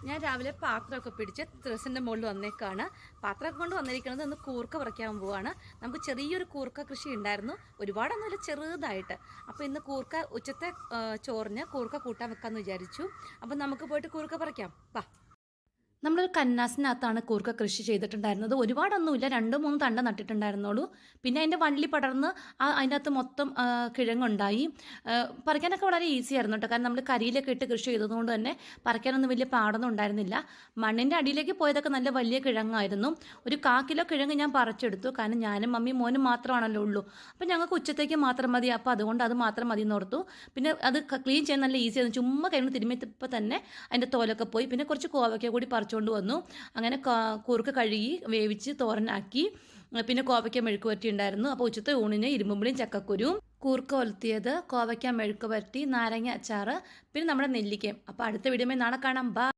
ഞാൻ രാവിലെ പാത്രമൊക്കെ പിടിച്ച് ടെറസിൻ്റെ മുകളിൽ വന്നേക്കാണ്. പാത്രമൊക്കെ കൊണ്ട് വന്നിരിക്കുന്നത് ഒന്ന് കൂർക്ക പറിക്കാൻ പോവാണ്. നമുക്ക് ചെറിയൊരു കൂർക്ക കൃഷി ഉണ്ടായിരുന്നു, ഒരുപാടൊന്നുമില്ല, ചെറുതായിട്ട്. അപ്പോൾ ഇന്ന് കൂർക്ക ഉച്ചത്തെ ചോറിന് കൂർക്ക കൂട്ടാൻ വെക്കാമെന്ന് വിചാരിച്ചു. അപ്പം നമുക്ക് പോയിട്ട് കൂർക്ക പറിക്കാം, വാ. നമ്മളൊരു കന്നാസിനകത്താണ് കൂർക്ക കൃഷി ചെയ്തിട്ടുണ്ടായിരുന്നത്. ഒരുപാടൊന്നുമില്ല, 2-3 തണ്ട നട്ടിട്ടുണ്ടായിരുന്നുള്ളൂ. പിന്നെ അതിൻ്റെ വള്ളി പടർന്ന് അതിൻ്റെ അകത്ത് മൊത്തം കിഴങ്ങുണ്ടായി. പറിക്കാനൊക്കെ വളരെ ഈസി ആയിരുന്നു കേട്ടോ, കാരണം നമ്മൾ കരിയിലൊക്കെ ഇട്ട് കൃഷി ചെയ്തതുകൊണ്ട് തന്നെ പറിക്കാനൊന്നും വലിയ പാടൊന്നും ഉണ്ടായിരുന്നില്ല. മണ്ണിൻ്റെ അടിയിലേക്ക് പോയതൊക്കെ നല്ല വലിയ കിഴങ്ങായിരുന്നു. ഒരു 1/4 കിലോ കിഴങ്ങ് ഞാൻ പറിച്ചെടുത്തു, കാരണം ഞാനും മമ്മിയും മോനും മാത്രമാണല്ലോ ഉള്ളൂ. അപ്പോൾ ഞങ്ങൾക്ക് ഉച്ചത്തേക്ക് മാത്രം മതി, അപ്പോൾ അതുകൊണ്ട് അത് മാത്രം മതി എന്ന് ഓർത്തു. പിന്നെ അത് ക്ലീൻ ചെയ്യാൻ നല്ല ഈസി ആയിരുന്നു, ചുമ്മാ കഴിഞ്ഞ് തിരുമ്മിയപ്പോൾ തന്നെ അതിൻ്റെ തോലൊക്കെ പോയി. പിന്നെ കുറച്ച് കോവയ്ക്ക കൂടി പറിച്ചുകൊണ്ട് വന്നു. അങ്ങനെ കൂർക്ക കഴുകി വേവിച്ച് തോരനാക്കി. പിന്നെ കോവയ്ക്ക മെഴുക്ക് വരട്ടി ഉണ്ടായിരുന്നു. അപ്പോൾ ഉച്ചത്തെ ഊണിന് ഇരുമ്പുളിയും ചക്കക്കുരുവും, കൂർക്ക ഒലത്തിയത്, കോവയ്ക്ക മെഴുക്ക് വരട്ടി, നാരങ്ങ അച്ചാറ്, പിന്നെ നമ്മുടെ നെല്ലിക്കയും. അപ്പോൾ അടുത്ത വീഡിയോയിൽ നാളെ കാണാം, ബൈ.